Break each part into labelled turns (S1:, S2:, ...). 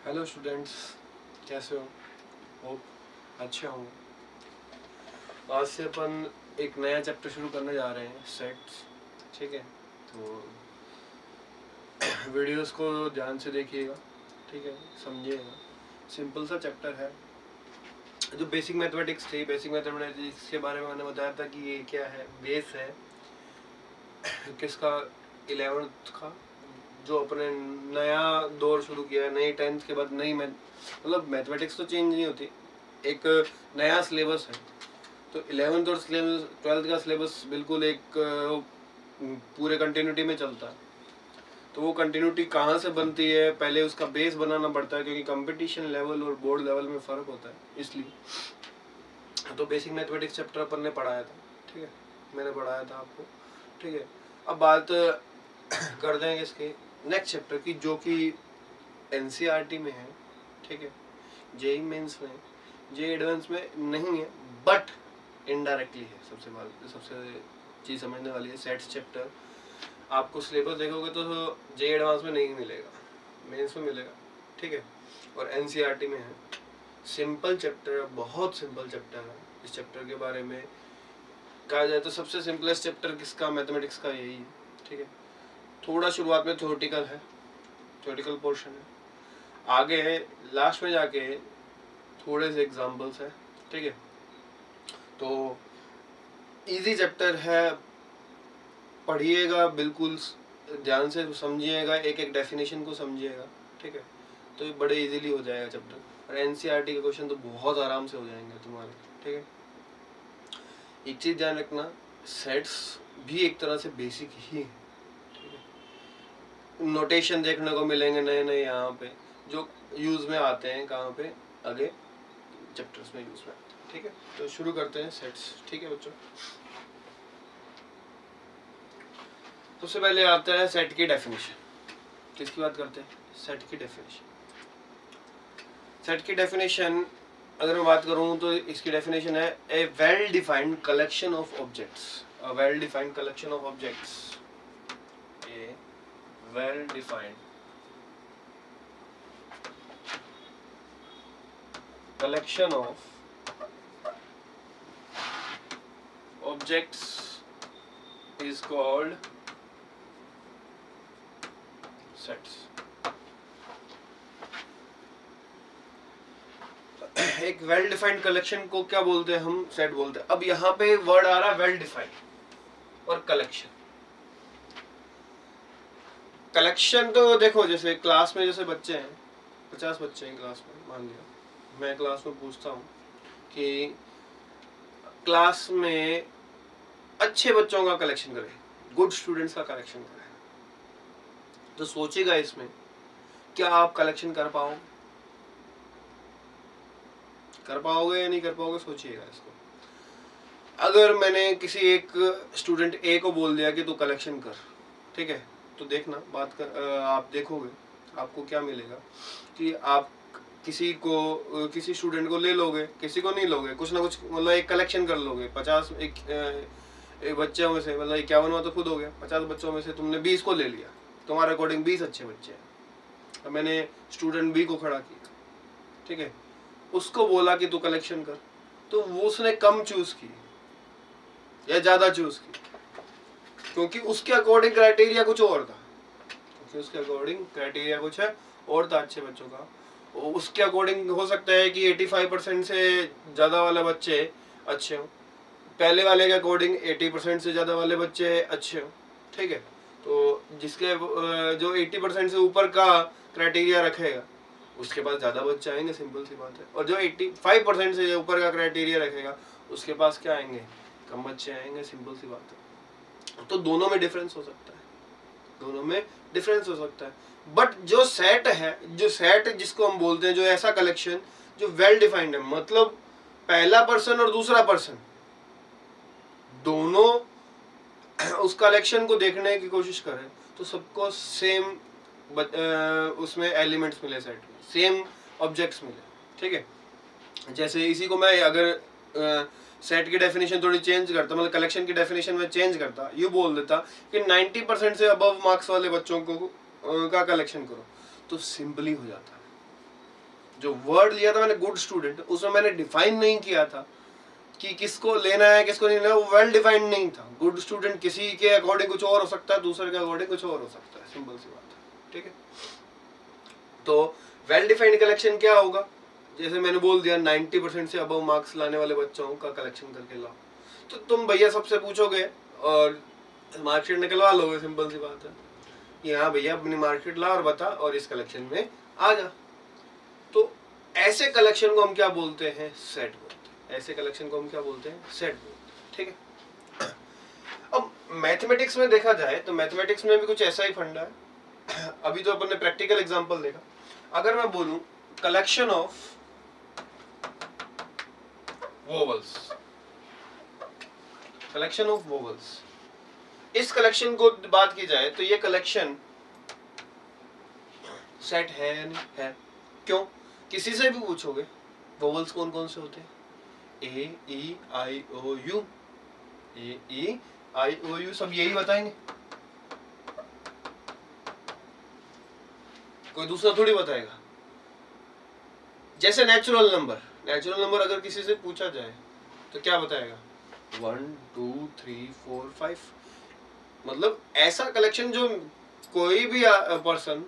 S1: Hello students, कैसे हो? Hope अच्छे होंगे। आज से अपन एक नया चैप्टर शुरू करने जा रहे हैं, सेट्स। ठीक है, तो वीडियोस को ध्यान से देखिएगा, ठीक है, समझिएगा। सिंपल सा चैप्टर है। जो बेसिक मैथमेटिक्स थी, बेसिक मैथमेटिक्स के बारे में मैंने बताया था कि ये क्या है, बेस है किसका, 11th का, जो अपने नया दौर शुरू किया है, नई 10th के बाद नई मतलब मैथमेटिक्स तो चेंज नहीं होती, एक नया सिलेबस है। तो 11th और 12th का सिलेबस बिल्कुल एक पूरे कंटिन्यूटी में चलता है। तो वो कंटिन्यूटी कहाँ से बनती है, पहले उसका बेस बनाना पड़ता है, क्योंकि कंपटीशन लेवल और बोर्ड लेवल में फ़र्क होता है, इसलिए। तो बेसिक मैथमेटिक्स चैप्टर अपन ने पढ़ाया था, ठीक है, मैंने पढ़ाया था आपको, ठीक है। अब बात कर देंगे इसके नेक्स्ट चैप्टर की, जो कि एनसीईआरटी में है, ठीक है, जेईई मेंस में, जेईई एडवांस में नहीं है, बट इनडायरेक्टली है। सबसे चीज़ समझने वाली है, सेट्स चैप्टर आपको सिलेबस देखोगे तो जेईई एडवांस में नहीं मिलेगा, मेंस में मिलेगा, ठीक है, और एनसीईआरटी में है। सिंपल चैप्टर है, बहुत सिंपल चैप्टर है। इस चैप्टर के बारे में कहा जाए तो सबसे सिंपलेस्ट चैप्टर किसका, मैथमेटिक्स का यही है, ठीक है। थोड़ा शुरुआत में थ्योरेटिकल है, थ्योरेटिकल पोर्शन है, आगे है लास्ट में जाके थोड़े से एग्जांपल्स है, ठीक है। तो इजी चैप्टर है, पढ़िएगा, बिल्कुल ध्यान से समझिएगा, एक एक डेफिनेशन को समझिएगा, ठीक है, तो ये बड़े इजीली हो जाएगा चैप्टर। और एनसीईआरटी के क्वेश्चन तो बहुत आराम से हो जाएंगे तुम्हारे, ठीक है। एक चीज़ ध्यान रखना, सेट्स भी एक तरह से बेसिक ही है, ठीक है। नोटेशन देखने को मिलेंगे नए नए यहाँ पे, जो यूज़ में आते हैं, कहाँ पे, आगे चैप्टर्स में यूज़ में आते हैं, ठीक है। तो शुरू करते हैं सेट्स, ठीक है बच्चों। सबसे पहले आता है सेट की डेफिनेशन। किसकी बात करते हैं? सेट की डेफिनेशन। सेट की डेफिनेशन अगर मैं बात करूं तो इसकी डेफिनेशन है a well defined collection of objects. A well defined collection of objects, a well defined collection of objects is called sets. एक वेल डिफाइंड कलेक्शन को क्या बोलते हैं हम? सेट बोलते हैं। अब यहाँ पे वर्ड आ रहा है वेल डिफाइंड और कलेक्शन। कलेक्शन तो देखो, जैसे क्लास में जैसे बच्चे हैं, 50 बच्चे हैं क्लास में, मान लिया मैं क्लास में पूछता हूँ कि क्लास में अच्छे बच्चों का कलेक्शन करें, गुड स्टूडेंट्स का कलेक्शन करें, तो सोचिएगा इसमें क्या आप कलेक्शन कर पाओगे या नहीं कर पाओगे, सोचिएगा इसको। अगर मैंने किसी एक स्टूडेंट ए को बोल दिया कि तू कलेक्शन कर, ठीक है, तो देखना आप देखोगे आपको क्या मिलेगा कि आप किसी स्टूडेंट को ले लोगे, किसी को नहीं लोगे, कुछ ना कुछ मतलब एक कलेक्शन कर लोगे। 50 एक बच्चों में से, मतलब 51 तो खुद हो गया, 50 बच्चों में से तुमने 20 को ले लिया, तुम्हारे अकॉर्डिंग 20 अच्छे बच्चे हैं। अब मैंने स्टूडेंट बी को खड़ा किया, ठीक है, उसको बोला कि तू कलेक्शन कर, तो वो उसने कम चूज की या ज्यादा चूज की, क्योंकि उसके अकॉर्डिंग क्राइटेरिया कुछ और था, और था अच्छे बच्चों का। उसके अकॉर्डिंग हो सकता है कि 85% से ज़्यादा वाले बच्चे अच्छे हों, पहले वाले के अकॉर्डिंग 80% से ज़्यादा वाले बच्चे अच्छे हों, ठीक है। तो जिसके जो 80% से ऊपर का क्राइटेरिया रखेगा उसके पास ज़्यादा बच्चे आएंगे, सिंपल सी बात है। और जो 85% से ऊपर का क्राइटेरिया रखेगा उसके पास क्या आएंगे, कम बच्चे आएंगे, सिंपल सी बात है। तो दोनों में डिफरेंस हो सकता है, बट जो सेट है, जिसको हम बोलते हैं, जो ऐसा कलेक्शन जो वेल डिफाइंड है, मतलब पहला पर्सन और दूसरा पर्सन दोनों उस कलेक्शन को देखने की कोशिश करें तो सबको सेम उसमें एलिमेंट्स मिले, सेट में सेम ऑब्जेक्ट्स मिले, ठीक है। जैसे इसी को मैं अगर सेट की डेफिनेशन थोड़ी चेंज करता, मतलब कलेक्शन की डेफिनेशन में चेंज करता, ये बोल देता कि 90% से अबव मार्क्स वाले बच्चों को का कलेक्शन करो, तो सिंपली हो जाता, जो वर्ड लिया था मैंने गुड स्टूडेंट, उसमें मैंने डिफाइन नहीं किया था कि किसको लेना है किसको नहीं लेना, वो वेल डिफाइंड नहीं था। गुड स्टूडेंट किसी के अकॉर्डिंग कुछ और हो सकता है, दूसरे के अकॉर्डिंग कुछ और हो सकता है, सिंपल सी बात है, ठीक है। तो वेल डिफाइंड कलेक्शन क्या होगा, जैसे मैंने बोल दिया 90% से अबव मार्क्स लाने वाले बच्चों का कलेक्शन करके लाओ, तो तुम भैया सबसे पूछोगे और मार्कशीट निकलवा लोगे, सिंपल सी बात है कि हाँ भैया अपनी मार्कशीट ला और बता और इस कलेक्शन में आ जा। तो ऐसे कलेक्शन को हम क्या बोलते हैं, सेट बोलते हैं। ऐसे कलेक्शन को हम क्या बोलते हैं, सेट बोलते हैं, ठीक है। अब मैथमेटिक्स में देखा जाए तो मैथमेटिक्स में भी कुछ ऐसा ही फंडा है। अभी तो अपन ने प्रैक्टिकल एग्जांपल देखा। अगर मैं बोलूं collection of vowels, collection of vowels, इस कलेक्शन को बात की जाए तो ये कलेक्शन सेट है या नहीं है। क्यों, किसी से भी पूछोगे वोवल्स कौन कौन से होते हैं, ए ई आई ओ you, A E I O you, सब यही बताएंगे, कोई दूसरा थोड़ी बताएगा। जैसे नेचुरल नंबर अगर किसी से पूछा जाए तो क्या बताएगा, 1 2 3 4 5, मतलब ऐसा कलेक्शन जो कोई भी पर्सन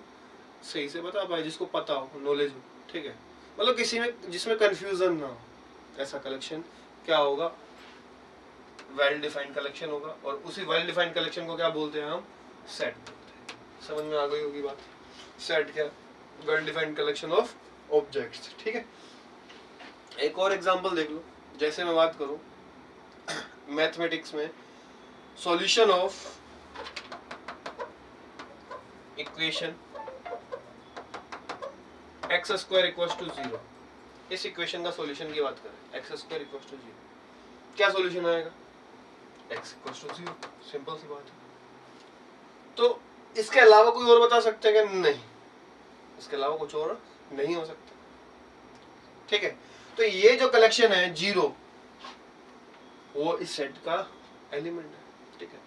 S1: सही से बता पाए, जिसको पता हो, नॉलेज हो, ठीक है, मतलब किसी में जिसमें कंफ्यूजन ना हो, ऐसा कलेक्शन क्या होगा, वेल डिफाइंड कलेक्शन होगा। और उसी वेल डिफाइंड कलेक्शन को क्या बोलते हैं हम, सेट बोलते हैं। समझ में आ गई होगी बात, सेट क्या, well defined collection of objects, ठीक है। एक और एग्जांपल देख लो, जैसे मैं बात करूं मैथमेटिक्स में solution of equation X square equals to 0, इस इक्वेशन का सॉल्यूशन की बात करें, एक्स स्क्वायर इक्वल्स टू 0, क्या सॉल्यूशन आएगा, एक्स इक्वल्स टू 0, सिंपल सी बात है। तो इसके अलावा कोई और बता सकते हैं कि नहीं, इसके अलावा कुछ और नहीं हो सकता, ठीक है। तो ये जो कलेक्शन है 0, वो इस सेट का एलिमेंट है, ठीक है।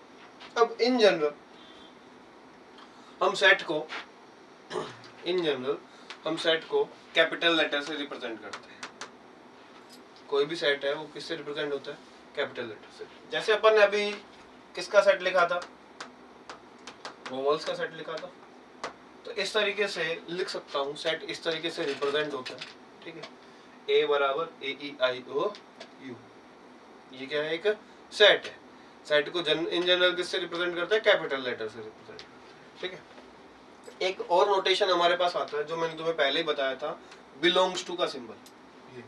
S1: अब इन जनरल हम सेट को कैपिटल लेटर से रिप्रेजेंट करते हैं। कोई भी सेट है वो किससे रिप्रेजेंट होता है, कैपिटल लेटर से। जैसे अपन ने अभी किसका सेट लिखा था, वोवल्स का सेट लिखा था, तो इस तरीके से लिख सकता हूँ, सेट इस तरीके से रिप्रेजेंट होता है, ठीक है। ए बराबर ए ई आई ओ यू, ये क्या है, एक सेट है। सेट को इन जनरल किससे रिप्रेजेंट करता है, कैपिटल लेटर से रिप्रेजेंट करता है, ठीक है। एक और नोटेशन हमारे पास आता है जो मैंने तुम्हें पहले ही बताया था, बिलोंग्स टू का सिंबल। ये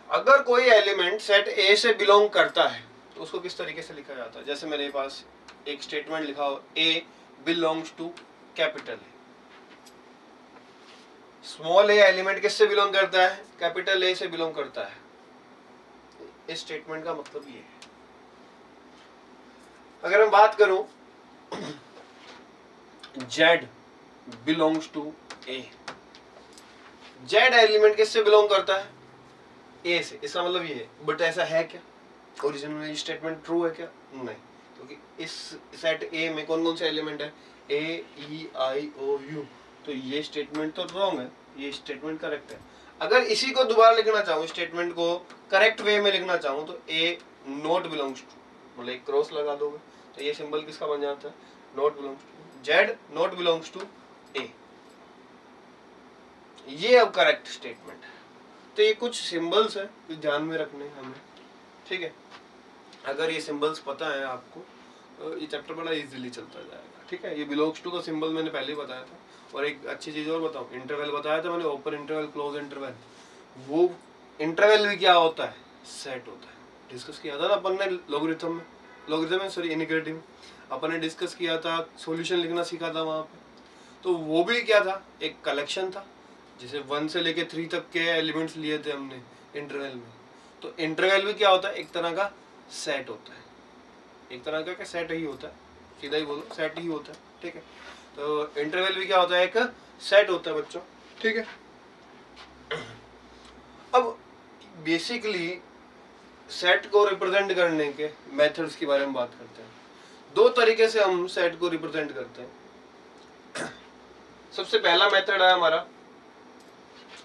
S1: अगर कोई एलिमेंट सेट ए से बिलोंग करता है तो उसको किस तरीके से लिखा जाता है। जैसे मेरे पास एक स्टेटमेंट लिखा हो, A belongs to capital A. Small A element किससे बिलोंग करता है, कैपिटल ए से बिलोंग करता है। इस स्टेटमेंट का मतलब ये है। अगर मैं बात करूं Z belongs to A, Z element किससे बिलोंग करता है, A से, इसका मतलब ये है। बट ऐसा है क्या, ओरिजिनल में ये स्टेटमेंट ट्रू है क्या, नहीं, क्योंकि इस सेट A में कौन कौन से एलिमेंट है, A E I O U, तो ये स्टेटमेंट तो रॉन्ग है, ये स्टेटमेंट करेक्ट है। अगर इसी को दोबारा लिखना चाहूँ, स्टेटमेंट को करेक्ट वे में लिखना चाहूँ, तो A नॉट बिलोंग्स टू, मतलब एक क्रॉस लगा दोगे तो ये सिंबल किसका बन जाता है, not belongs to, Z not belongs to A। ये अब करेक्ट स्टेटमेंट है। तो ये कुछ सिंबल्स है जो ध्यान में रखने हैं हमें, ठीक है। अगर ये सिंबल्स पता है आपको तो ये चैप्टर बड़ा इजीली चलता जाएगा, ठीक है। ये बिलोंग्स टू का सिंबल मैंने पहले ही बताया था। और एक अच्छी चीज और बताऊं, इंटरवल बताया था मैंने, ओपन इंटरवल क्लोज इंटरवल। वो इंटरवल भी क्या होता है, सेट होता है। डिस्कस किया था ना अपन ने लोगरिथम सॉरी इनइक्वालिटी में अपन ने डिस्कस किया था, सॉल्यूशन लिखना सीखा था वहाँ पे। तो वो भी क्या था, एक कलेक्शन था, जिसे 1 से लेके 3 तक के एलिमेंट्स लिए थे हमने इंटरवल में। तो इंटरवल भी क्या होता है, एक तरह का सेट होता है, एक तरह का सेट ही होता है, सीधा ही बोलो सेट ही होता है, ठीक है। तो इंटरवल भी क्या होता है, एक सेट होता है बच्चों, ठीक है। अब बेसिकली सेट को रिप्रेजेंट करने के मेथड्स के बारे में बात करते हैं। 2 तरीके से हम सेट को रिप्रेजेंट करते हैं। सबसे पहला मेथड है हमारा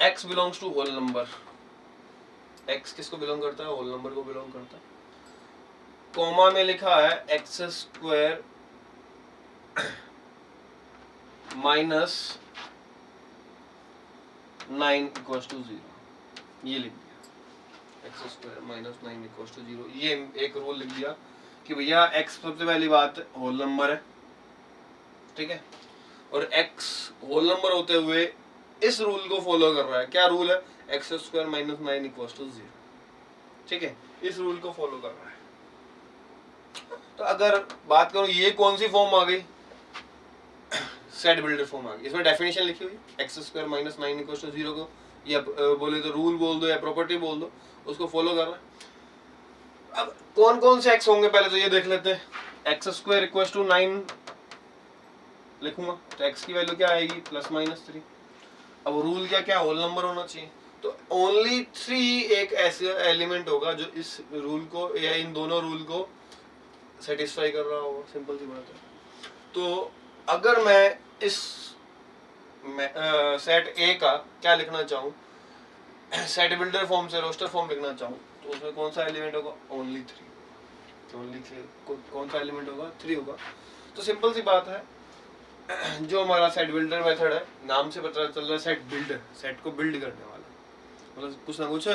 S1: x belongs to whole number, x किसको बिलोंग करता है? होल नंबर को बिलोंग करता है। कॉमा में लिखा है x square minus 9 equal to 0, ये लिख दिया x square minus 9 equal to 0। ये एक रूल लिख दिया कि भैया x सबसे पहली बात होल नंबर है, ठीक है, और x होल नंबर होते हुए इस रूल को फॉलो कर रहा है। क्या रूल है? X square minus 9 equal to 0, ठीक है, इस रूल को फॉलो कर रहा है। तो अगर बात करूं ये कौन सी फॉर्म आ गई? सेट बिल्डर फॉर्म आ गई। इसमें डेफिनेशन लिखी हुई x square minus 9 equal to 0 को, या बोले तो रूल बोल दो या प्रॉपर्टी बोल दो, उसको फॉलो कर रहा है। अब कौन कौन से एक्स होंगे पहले तो ये देख लेते हैं। एक्स स्क्वायर इक्वल टू 9 लिखूंगा तो एक्स की वैल्यू क्या आएगी? Plus minus 3। अब रूल क्या क्या होल नंबर होना चाहिए, तो ओनली 3 एक ऐसा एलिमेंट होगा जो इस रूल को या इन दोनों रूल को सेटिस्फाई कर रहा होगा। सिंपल सी बात है। तो अगर मैं इस सेट ए का क्या लिखना चाहूँ, सेट बिल्डर फॉर्म से रोस्टर फॉर्म लिखना चाहूँ, तो उसमें कौन सा एलिमेंट होगा? ओनली 3। ओनली 3 कौन सा एलिमेंट होगा? 3 होगा। तो सिंपल सी बात है, जो हमारा सेट बिल्डर मेथड है, नाम से पता चल रहा है सेट बिल्डर, सेट को बिल्ड करने वाला, मतलब कुछ ना कुछ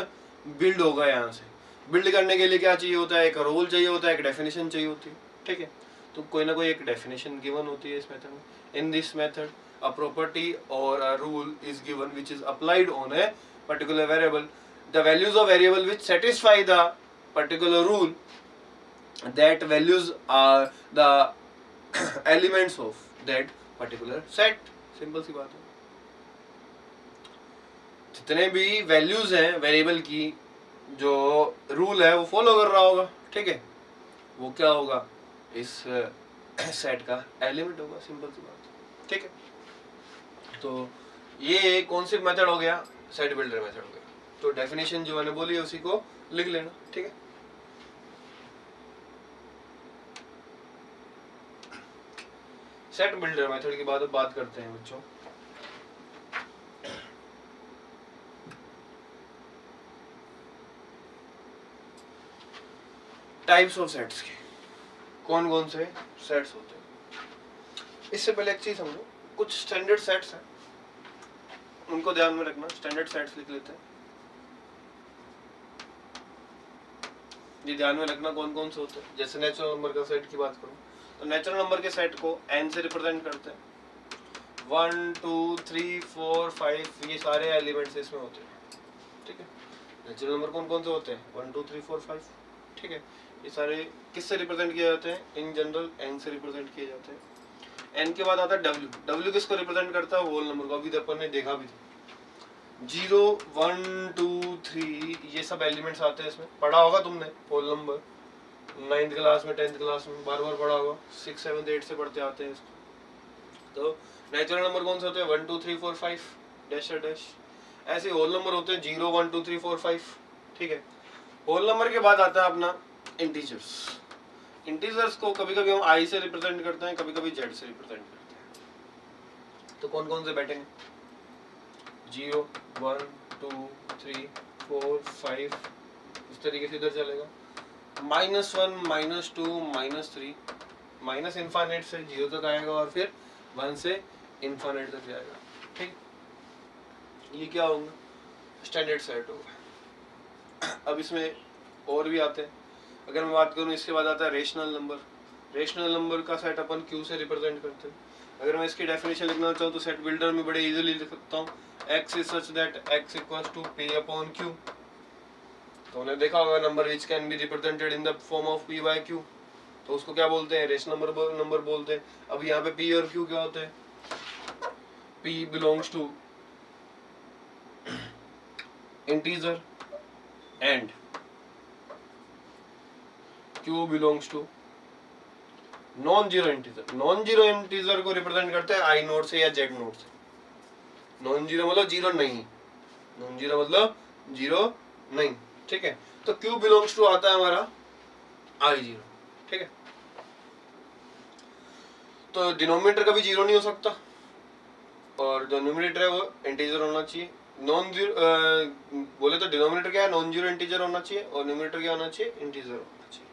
S1: बिल्ड होगा। यहाँ से बिल्ड करने के लिए क्या चाहिए होता है? एक रोल चाहिए होता है, एक डेफिनेशन चाहिए होती है, ठीक है। तो कोई ना कोई एक डेफिनेशन गिवन होती है इस मेथड में। In this method a property or a rule is given which is applied on a particular variable. The values of variable which satisfy the particular rule, that values are the elements of that particular set. Simple सी बात है। जितने भी values हैं variable की, जो rule है वो फॉलो कर रहा होगा, ठीक है, वो क्या होगा? इस सेट का एलिमेंट होगा। सिंपल सी बात है, ठीक है। तो ये कौन सी मेथड हो गया? सेट बिल्डर मेथड हो गया। तो डेफिनेशन जो मैंने बोली है उसी को लिख लेना, ठीक है। सेट बिल्डर मेथड के बाद अब बात करते हैं बच्चों टाइप्स ऑफ सेट्स के। कौन कौन से सेट्स होते हैं? इससे पहले एक चीज समझो, कुछ स्टैंडर्ड सेट्स हैं, उनको ध्यान में रखना। स्टैंडर्ड सेट्स लिख लेते हैं, ये ध्यान में रखना कौन कौन से होते हैं। जैसे नेचुरल नंबर का सेट की बात करूं तो नेचुरल नंबर के सेट को n से रिप्रेजेंट करते हैं। 1 2 3 4 5 ये सारे एलिमेंट्स इसमें होते हैं, ठीक है। नेचुरल नंबर कौन कौन से होते हैं? 1 2 3 4 5, ठीक है। ये सारे किससे रिप्रेजेंट किए जाते हैं? इन जनरल n से रिप्रेजेंट किए जाते हैं। n के बाद आता है w। w किसको रिप्रेजेंट करता है? होल नंबर को। अभी अपन ने देखा भी था 0 1 2 3 ये सब एलिमेंट्स आते हैं इसमें। पढ़ा होगा तुमने होल नंबर 9th क्लास में, 10th क्लास में बार बार पढ़ा होगा। 6 7 8 से पढ़ते आते हैं इसको। तो नेचुरल नंबर कौन से होते हैं? 1 2 3 4 5 डैश डैश। ऐसे होल नंबर होते हैं 0 1 2 3 4 5, ठीक है। होल नंबर के बाद आता है अपना इंटीजर्स। इंटीजर्स को कभी कभी हम i से रिप्रेजेंट करते हैं, कभी कभी z से रिप्रेजेंट करते हैं। तो कौन कौन से बैठेंगे? 0 1 2 3 4 5 इस तरीके से इधर चलेगा। -1 -2 -3 माइनस इनफाइनाइट से 0 तक आएगा और फिर 1 से इनफाइनाइट तक जाएगा, ठीक। ये क्या होगा? स्टैंडर्ड सेट होगा। अब इसमें और भी आते हैं। अगर मैं बात करूं इसके बाद आता है रेशनल नंबर। रेशनल नंबर का सेट अपन q से रिप्रेजेंट करते हैं। अगर मैं इसकी डेफिनेशन लिखना चाहूँ तो सेट बिल्डर में बड़े इजीली लिख सकता हूँ x is such that x equals to p upon q। तो उन्हें देखा होगा number which can be represented in the form of p by q, तो उसको क्या बोलते हैं? रेशनल नंबर बोलते हैं। अब यहाँ पे p और q क्या होते हैं? p belongs to integer and q belongs to non zero integer. Non zero integer को रिप्रेजेंट करते हैं i नोड से या z नोड से। नॉन जीरो मतलब जीरो नहीं, नॉन जीरो मतलब जीरो नहीं, ठीक है। तो q बिलोंग्स टू आता है हमारा i0, ठीक है। तो डिनोमिनेटर कभी जीरो नहीं हो सकता और जो न्यूमरेटर है वो इंटीजर होना चाहिए। नॉन जीरो बोले तो डिनोमिनेटर क्या है, नॉन जीरो इंटीजर होना चाहिए और न्यूमरेटर क्या होना चाहिए, इंटीजर होना चाहिए।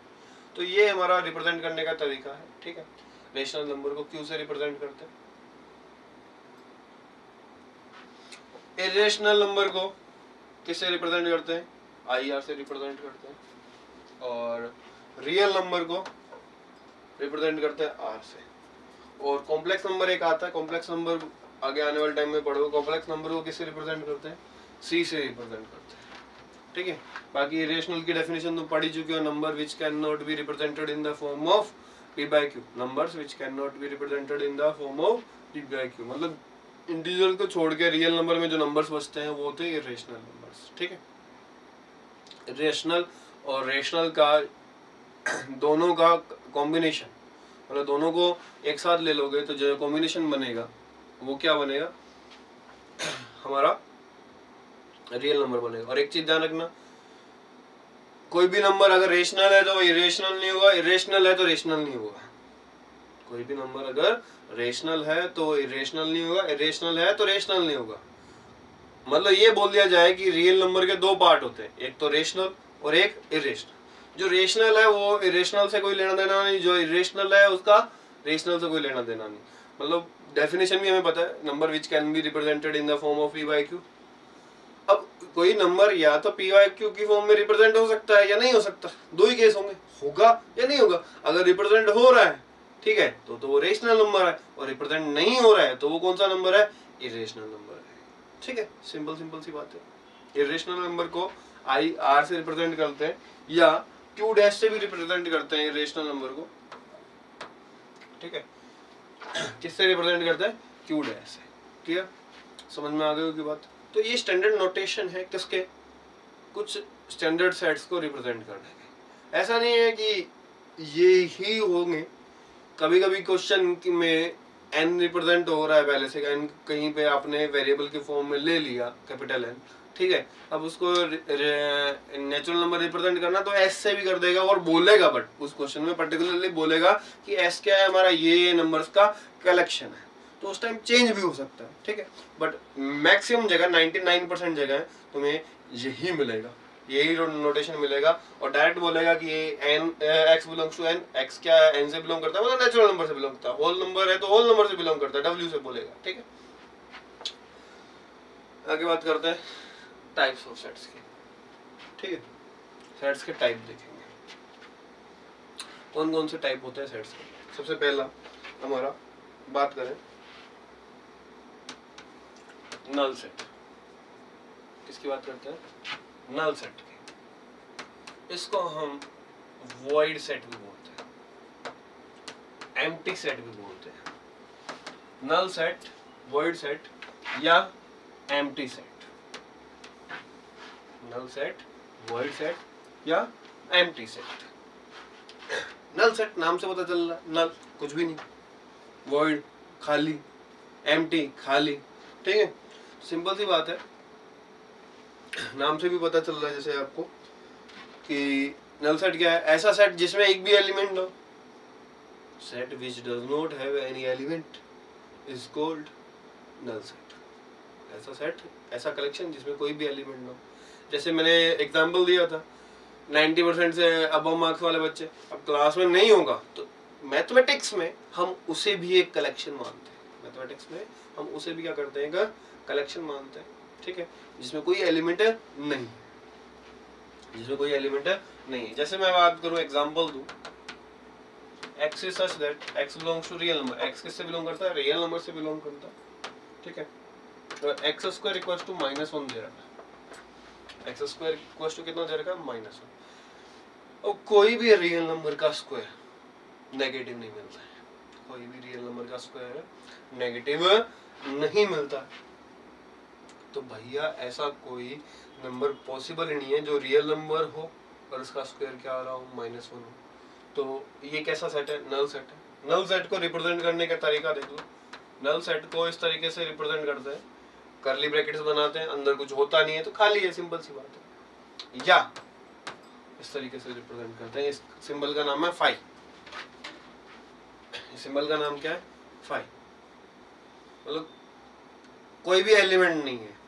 S1: तो ये हमारा रिप्रेजेंट करने का तरीका है, ठीक है। रेशनल नंबर को क्यू से रिप्रेजेंट करते हैं, इरेशनल नंबर को किससे रिप्रेजेंट करते हैं, आई आर से रिप्रेजेंट करते हैं, और रियल नंबर को रिप्रेजेंट करते हैं आर से। और कॉम्प्लेक्स नंबर एक आता है, कॉम्प्लेक्स नंबर आगे आने वाले टाइम में पढ़ोगे, कॉम्प्लेक्स नंबर को किससे रिप्रेजेंट करते हैं, सी से रिप्रेजेंट करते हैं, ठीक है। बाकी इरेशनल की डेफिनेशन तुम पढ़ ही चुके हो, number which can not be represented in the form of p by q, numbers which can not be represented in the form of p by q, मतलब इंटीजर को छोड़ के रियल नंबर में जो नंबर्स बचते हैं वो होते हैं इरेशनल नंबर्स, ठीक है। रेशनल और रेशनल का दोनों का कॉम्बिनेशन, मतलब दोनों को एक साथ ले लोगे तो जो कॉम्बिनेशन बनेगा वो क्या बनेगा, हमारा रियल नंबर बनेगा। और एक चीज ध्यान रखना, कोई भी नंबर अगर रेशनल है तो इरेशनल नहीं होगा, इरेशनल है तो रेशनल नहीं होगा। कोई भी नंबर अगर रेशनल है तो इरेशनल नहीं होगा, इरेशनल है तो रेशनल नहीं होगा। मतलब ये बोल दिया जाए कि रियल नंबर के दो पार्ट होते हैं, एक तो रेशनल और एक इरेशनल। जो रेशनल है वो इरेशनल से कोई लेना देना नहीं, जो इरेशनल है उसका रेशनल से कोई लेना देना नहीं। मतलब डेफिनेशन भी हमें पता है, number which can be represented in the form of p by q. अब कोई नंबर या तो पी बाय क्यू की फॉर्म में रिप्रेजेंट हो सकता है या नहीं हो सकता, दो ही केस होंगे, होगा या नहीं होगा। अगर रिप्रेजेंट हो रहा है, ठीक है, तो वो रेशनल नंबर है, और रिप्रेजेंट नहीं हो रहा है तो वो कौन सा नंबर है, इरेशनल नंबर है, ठीक है। सिंपल सिंपल सी बात है। इरेशनल नंबर को आई आर से रिप्रेजेंट करते हैं या क्यू डैश से भी रिप्रेजेंट करते हैं इरेशनल नंबर को, ठीक है। किससे रिप्रेजेंट करते हैं, क्यू डैश से, ठीक है। समझ में आ गई होगी बात। तो ये स्टैंडर्ड नोटेशन है किसके, कुछ स्टैंडर्ड सेट्स को रिप्रेजेंट करने के। ऐसा नहीं है कि ये ही होंगे, कभी कभी क्वेश्चन में n रिप्रेजेंट हो रहा है पहले से, n कहीं पे आपने वेरिएबल के फॉर्म में ले लिया कैपिटल N, ठीक है। अब उसको नेचुरल नंबर रिप्रेजेंट करना तो s से भी कर देगा और बोलेगा, बट उस क्वेश्चन में पर्टिकुलरली बोलेगा कि s क्या है, हमारा ये नंबर्स का कलेक्शन है, तो उस टाइम चेंज भी हो सकता है, ठीक है। बट मैक्सिमम जगह 99% जगह तुम्हें यही मिलेगा, यही नोटेशन मिलेगा। और डायरेक्ट बोलेगा कि N x belongs to N, x क्या है, एन से बिलोंग करता है, मतलब नेचुरल नंबर से बिलोंग करता है, होल नंबर है तो होल नंबर से बिलोंग करता है, डब्ल्यू से बोलेगा, ठीक है। आगे बात करते हैं टाइप्स ऑफ सेट्स की, ठीक है। सेट्स के टाइप देखेंगे, कौन कौन से टाइप होते हैं सेट्स के। सबसे पहला हमारा बात करें नल सेट, किसकी बात करते हैं, नल सेट की। इसको हम वॉइड सेट भी बोलते हैं, एम्प्टी सेट भी बोलते हैं। नल सेट, वॉइड सेट या empty set, null set, void set या एम्प्टी सेट। नल सेट नाम से पता चल रहा है, नल कुछ भी नहीं, वॉइड खाली, एम्प्टी खाली, ठीक है। सिंपल सी बात है, नाम से भी पता चल रहा है जैसे आपको कि नल सेट क्या है, ऐसा सेट जिसमें एक भी एलिमेंट हो। Set which does not have any element is called null set. ऐसा सेट, ऐसा कलेक्शन जिसमें कोई भी एलिमेंट ना हो। जैसे मैंने एग्जांपल दिया था 90% से अबव मार्क्स वाले बच्चे, अब क्लास में नहीं होगा तो मैथमेटिक्स में हम उसे भी एक कलेक्शन मानते हैं। मैथमेटिक्स में हम उसे भी क्या करते हैं, कलेक्शन मानते हैं, ठीक है, जिसमें कोई एलिमेंट नहीं, जिसमें कोई एलिमेंट नहीं। जैसे मैं बात करूं, एग्जांपल दूं, x is such that x belongs to real number। x किससे बिलोंग करता है, रियल नंबर से बिलोंग करता है, ठीक है। तो x स्क्वायर इक्वल्स टू -1 दे रखा है, x स्क्वायर इक्वल्स टू कितना दे रखा है, -1। और कोई भी रियल नंबर का स्क्वायर नेगेटिव नहीं मिलता है, कोई भी रियल नंबर का स्क्वायर नेगेटिव नहीं मिलता। तो भैया ऐसा कोई नंबर पॉसिबल ही नहीं है जो रियल नंबर हो और उसका स्क्वायर क्या आ रहा हो, -1 हो। तो ये कैसा सेट है, नल सेट है। नल सेट को रिप्रेजेंट करने का तरीका देख लो। नल सेट को इस तरीके से रिप्रेजेंट करते हैं, कर्ली ब्रैकेट्स बनाते हैं, अंदर कुछ होता नहीं है तो खाली है, सिंपल सी बात है। या इस तरीके से रिप्रेजेंट करते हैं, इस सिंबल का नाम है फाई। इस सिंबल का नाम क्या है, फाई। मतलब कोई भी एलिमेंट नहीं है,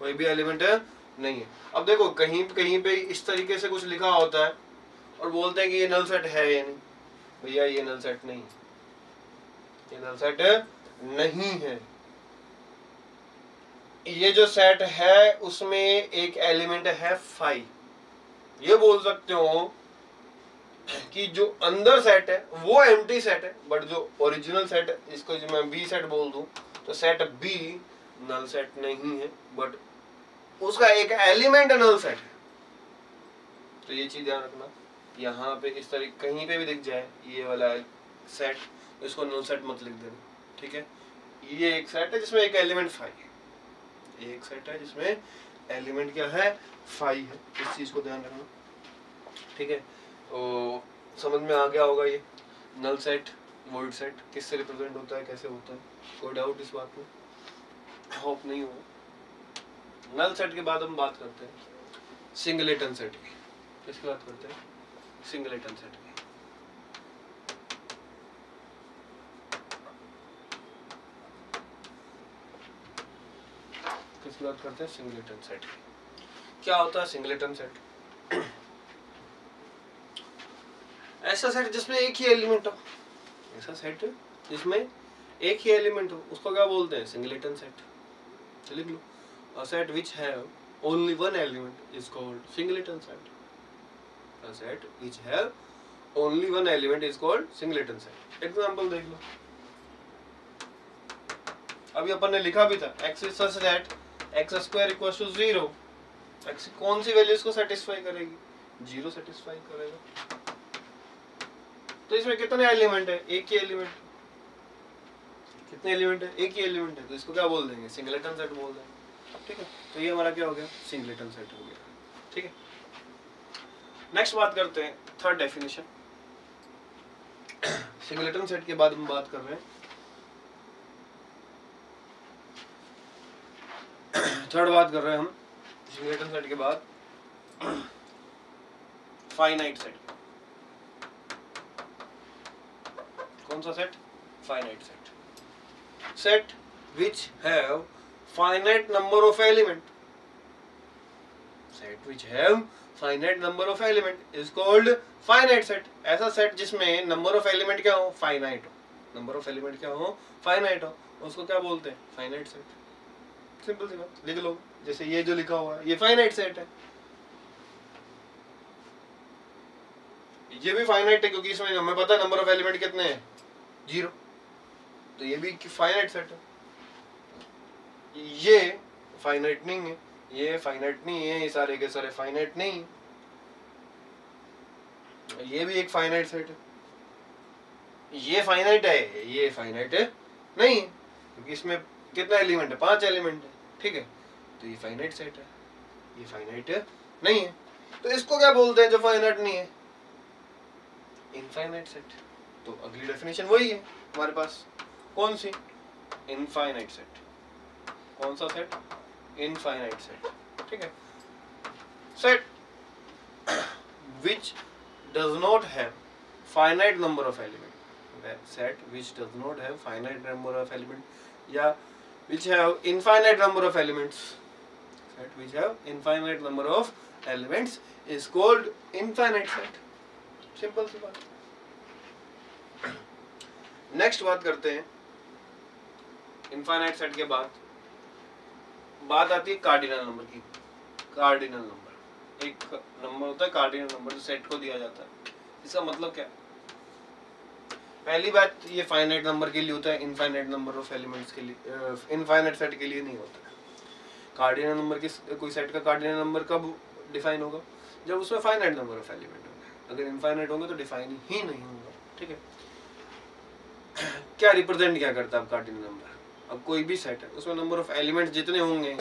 S1: कोई भी एलिमेंट नहीं है। अब देखो कहीं कहीं पे इस तरीके से कुछ लिखा होता है और बोलते हैं कि ये नल सेट है या नहीं। भैया ये नल सेट नहीं, ये नल सेट नहीं है। ये जो सेट है उसमें एक एलिमेंट है 5। ये बोल सकते हो कि जो अंदर सेट है वो एम्प्टी सेट है, बट जो ओरिजिनल सेट है, इसको जो मैं बी सेट बोल दूं, तो सेट बी नल सेट नहीं है, बट उसका एक एलिमेंट नल सेट है। तो ये चीज ध्यान रखना, यहाँ पे इस तरह कहीं पे भी दिख जाए ये वाला सेट, इसको नल सेट मत लिख देना, ठीक है। ये एक सेट है जिसमें एक एलिमेंट 5 है, ये एक सेट है जिसमें एलिमेंट क्या है 5 है, इस चीज को ध्यान रखना, ठीक है। तो समझ में आ गया होगा ये नल सेट वॉइड सेट किससे रिप्रेजेंट होता है, कैसे होता है, कोई डाउट इस बात में? होप नहीं होगा। नल सेट के बाद हम बात करते हैं सिंगलेटन सेट की। किसकी बात करते हैं? सिंगलेटन सेट की। किसकी बात करते हैं? सिंगलेटन सेट की। क्या होता है सिंगलेटन सेट? ऐसा सेट जिसमें एक ही एलिमेंट हो, ऐसा सेट जिसमें एक ही एलिमेंट हो, उसको क्या बोलते हैं? Singleton set. लिख लो, a set which have only one element is called singleton set. A set which have only one element is called singleton set. Example देख लो, अभी अपन ने लिखा भी था x is such that x square equals to 0। x कौन सी values को satisfy करेगी? 0 satisfy करेगा। तो इसमें कितने एलिमेंट है? एक ही एलिमेंट। कितने एलिमेंट है? एक ही एलिमेंट है, तो इसको क्या बोल देंगे? सिंगलेटन सेट बोल देंगे, ठीक है। तो ये हमारा क्या हो गया? सिंगलेटन सेट हो गया, ठीक है। नेक्स्ट बात करते हैं थर्ड डेफिनेशन। सिंगलेटन सेट के बाद हम बात कर रहे हैं थर्ड बात कर रहे हैं हम सिंगलेटन सेट के बाद फाइनाइट सेट। कौन सा set? Finite set. Set which have finite number of element. Set which have finite number of element is called finite set. ऐसा सेट जिसमें नंबर ऑफ एलिमेंट क्या हो? फाइनाइट हो। नंबर ऑफ एलिमेंट क्या हो? Finite हो, उसको क्या बोलते हैं? Finite set. सिंपल सी बात, लिख लो। जैसे ये जो लिखा हुआ है ये फाइनाइट सेट है, ये भी फाइनाइट है क्योंकि इसमें हमें पता है नंबर ऑफ एलिमेंट कितने हैं? 0। तो ये भी फाइनाइट सेट है। ये फाइनाइट नहीं है, ये फाइनाइट नहीं है, ये सारे के सारे फाइनाइट नहीं है। ये भी एक फाइनाइट सेट है। ये फाइनाइट है, ये फाइनाइट है नहीं है क्योंकि इसमें कितना एलिमेंट है? 5 एलिमेंट है, ठीक है। तो ये फाइनाइट सेट है, ये फाइनाइट नहीं है। तो इसको क्या बोलते हैं जो फाइनाइट नहीं है? Infinite set. तो अगली डेफिनेशन वही है हमारे पास। कौन सी? Infinite set. कौन सा सेट? इनफाइनाइट सेट, ठीक है। Set which does not have finite number of element। set which does not have finite number of element या which have infinite number of elements। set which have infinite number of elements is called infinite set। Simple सी बात। Next बात करते हैं infinite set के बाद बात आती है कार्डिनल नंबर की। कार्डिनल नंबर, एक नंबर होता है कार्डिनल नंबर जो सेट को दिया जाता है। इसका मतलब क्या है? पहली बात, ये फाइनाइट नंबर के लिए होता है, इनफाइनाइट नंबर ऑफ एलिमेंट्स के लिए, इनफाइनाइट सेट के लिए नहीं होता है। कार्डिनल नंबर की कोई सेट का कार्डिनल नंबर कब डिफाइन होगा? जब उसमें फाइनाइट नंबर ऑफ एलिमेंट होंगे। अगर इनफाइनाइट होंगे तो डिफाइन ही नहीं होगा, ठीक है। क्या रिप्रेजेंट क्या करता है अब कार्डिनल नंबर? अब कोई भी सेट है उसमें नंबर ऑफ एलिमेंट जितने होंगे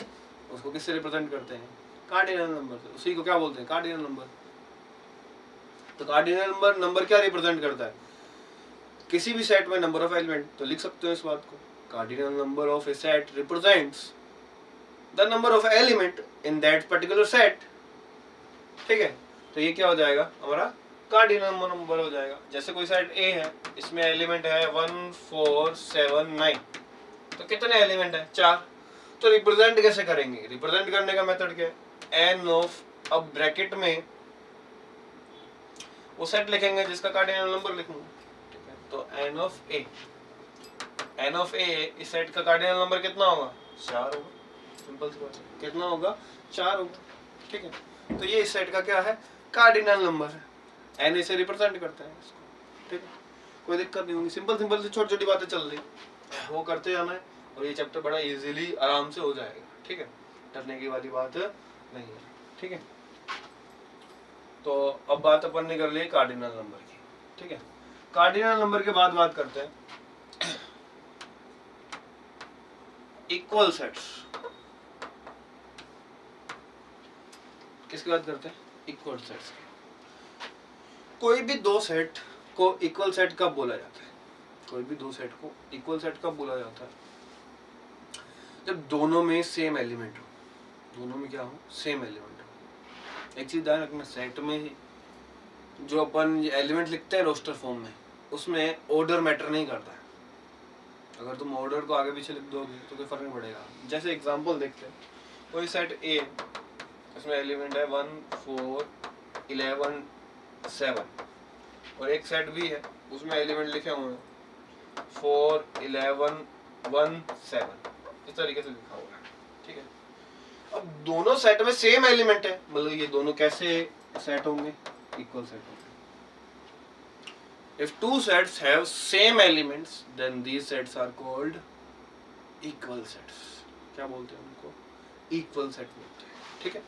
S1: उसको किससे रिप्रेजेंट करते हैं? कार्डिनल नंबर से। उसी को क्या बोलते हैं? Cardinal number. तो कार्डिनल नंबर क्या रिप्रेजेंट करता है? किसी भी सेट में नंबर ऑफ एलिमेंट। तो लिख सकते हो इस बात को, cardinal number of A set represents the number of element in that particular set, ठीक है। तो ये क्या हो जाएगा? हमारा कार्डिनल नंबर हो जाएगा। जैसे कोई सेट ए है, इसमें एलिमेंट है 1 4 7 9, तो कितने एलिमेंट है? 4। तो रिप्रेजेंट कैसे करेंगे? रिप्रेजेंट करने का मेथड क्या है? एन ऑफ, अब ब्रैकेट में वो सेट लिखेंगे जिसका कार्डिनल नंबर लिखूंगा, ठीक है। तो N of A, N of A, इस सेट का कार्डिनल नंबर कितना होगा? 4 होगा। सिंपल सी बात है, कितना होगा? 4 होगा, ठीक है। तो ये इस सेट का क्या है? कार्डिनल नंबर है। एन इसे रिप्रेजेंट करते हैं इसको, ठीक है। कोई दिक्कत नहीं होगी, सिंपल सिंपल से छोटी छोटी बातें चल रही वो करते जाना है और ये चैप्टर बड़ा इजीली आराम से हो जाएगा, ठीक है। डरने की वाली बात नहीं है, ठीक है। तो अब बात अपन ने कर ली कार्डिनल नंबर की, ठीक है। कार्डिनल नंबर के बाद बात करते हैं इक्वल सेट्स। किसकी बात करते हैं? इक्वल सेट्स की। कोई भी दो सेट को इक्वल सेट कब बोला जाता है? कोई भी दो सेट को इक्वल सेट कब बोला जाता है? जब दोनों में सेम एलिमेंट हो। दोनों में क्या हो? सेम एलिमेंट हो। एक चीज ध्यान रखना, सेट में जो अपन एलिमेंट लिखते हैं रोस्टर फॉर्म में, उसमें ऑर्डर मैटर नहीं करता है। अगर तुम ऑर्डर को आगे पीछे लिख दोगे तो कोई फर्क नहीं पड़ेगा। जैसे एग्जांपल देखते हैं, कोई सेट ए, इसमें एलिमेंट है 1 4 11 7, और एक सेट बी है उसमें एलिमेंट लिखे हुए हैं 4 11 1 7, इस तरीके से लिखा हुआ है, ठीक है। अब दोनों सेट में सेम एलिमेंट है, मतलब ये दोनों कैसे सेट होंगे? इक्वल सेट होंगे। If two sets have same elements, then these sets are called equal sets. क्या बोलते हैं उनको? Equal set बोलते हैं, ठीक है।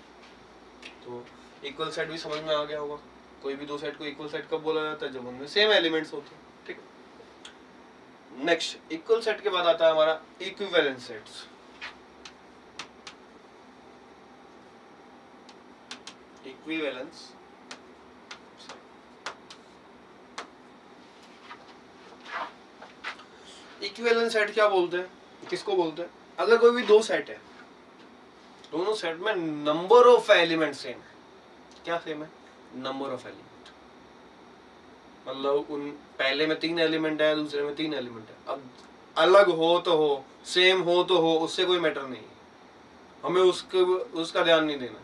S1: तो equal set भी समझ में आ गया होगा। कोई भी दो सेट को equal set कब बोला जाता है? जब उनमें सेम एलिमेंट्स होते हैं, ठीक है। नेक्स्ट, इक्वल सेट के बाद आता है हमारा equivalent sets. Equivalence equivalent set क्या बोलते हैं? किसको बोलते हैं? अगर कोई भी दो सेट है, दोनों सेट में नंबर ऑफ एलिमेंट सेम है। क्या सेम है? Number of element. मतलब उन पहले में 3 एलिमेंट है, दूसरे में 3 एलिमेंट है। अब अलग हो तो हो, सेम हो तो हो, उससे कोई मैटर नहीं है, हमें उसका ध्यान नहीं देना।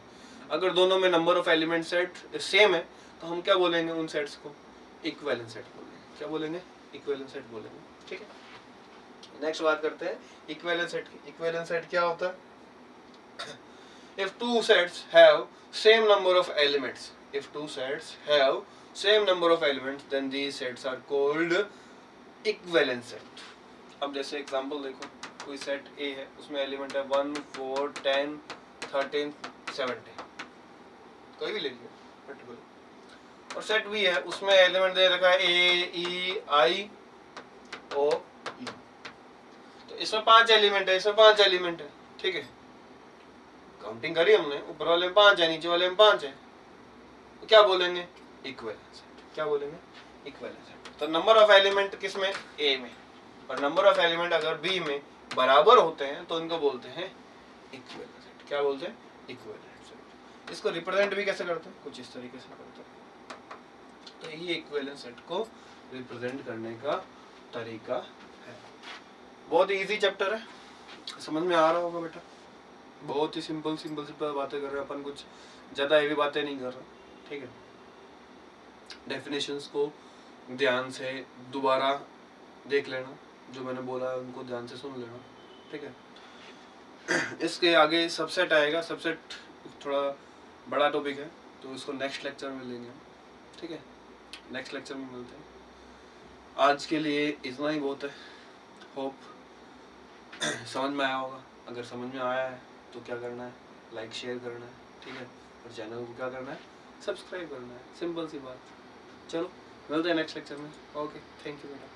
S1: अगर दोनों में number of element set same है तो हम क्या बोलेंगे? उन सेट्स को इक्विवेलेंट सेट बोलेंगे। क्या बोलेंगे? इक्विवेलेंट सेट बोलेंगे, ठीक है। नेक्स्ट बात करते हैं इक्विवेलेंट सेट की। इक्विवेलेंट सेट क्या होता है? If two sets have same number of elements, if two sets have same number of elements, then these sets are called equivalent set. अब जैसे एग्जांपल देखो, कोई सेट A है, उसमें एलिमेंट है 1 4 10 13 17, कोई भी ले लीजिए पर्टिकुलर। और सेट B है, उसमें एलिमेंट दे रखा है A E I O E। तो इसमें 5 एलिमेंट है, इसमें 5 एलिमेंट है, ठीक है। काउंटिंग करी हमने, ऊपर वाले में 5 है, नीचे वाले में 5 है, तो क्या बोलेंगे? Equivalent set. क्या बोलेंगे? Equivalent set. तो नंबर ऑफ एलिमेंट किसमें? ए में, और नंबर ऑफ एलिमेंट अगर बी में बराबर होते हैं तो इनको बोलते हैं इक्विवेलेंट सेट। क्या बोलते हैं? Equivalent set. इसको रिप्रेजेंट भी कैसे करते हैं? कुछ इस तरीके से करते हैं। तो ये इक्विवेलेंट सेट को रिप्रेजेंट करने का तरीका है। बहुत इजी चैप्टर है, समझ में आ रहा होगा बेटा। बहुत ही सिंपल सिंपल बातें कर रहे हैं अपन, कुछ ज़्यादा हेवी बातें नहीं कर रहे, ठीक है। डेफिनेशंस को ध्यान से दोबारा देख लेना, जो मैंने बोला है उनको ध्यान से सुन लेना, ठीक है। इसके आगे सबसेट आएगा। सबसेट थोड़ा बड़ा टॉपिक है, तो इसको नेक्स्ट लेक्चर में लेंगे, ठीक है। नेक्स्ट लेक्चर में मिलते हैं। आज के लिए इतना ही बहुत है। होप समझ में आया होगा। अगर समझ में आया है तो क्या करना है? लाइक शेयर करना है, ठीक है। और चैनल को क्या करना है? सब्सक्राइब करना है। सिंपल सी बात। चलो मिलते हैं नेक्स्ट लेक्चर में। ओके, थैंक यू बेटा।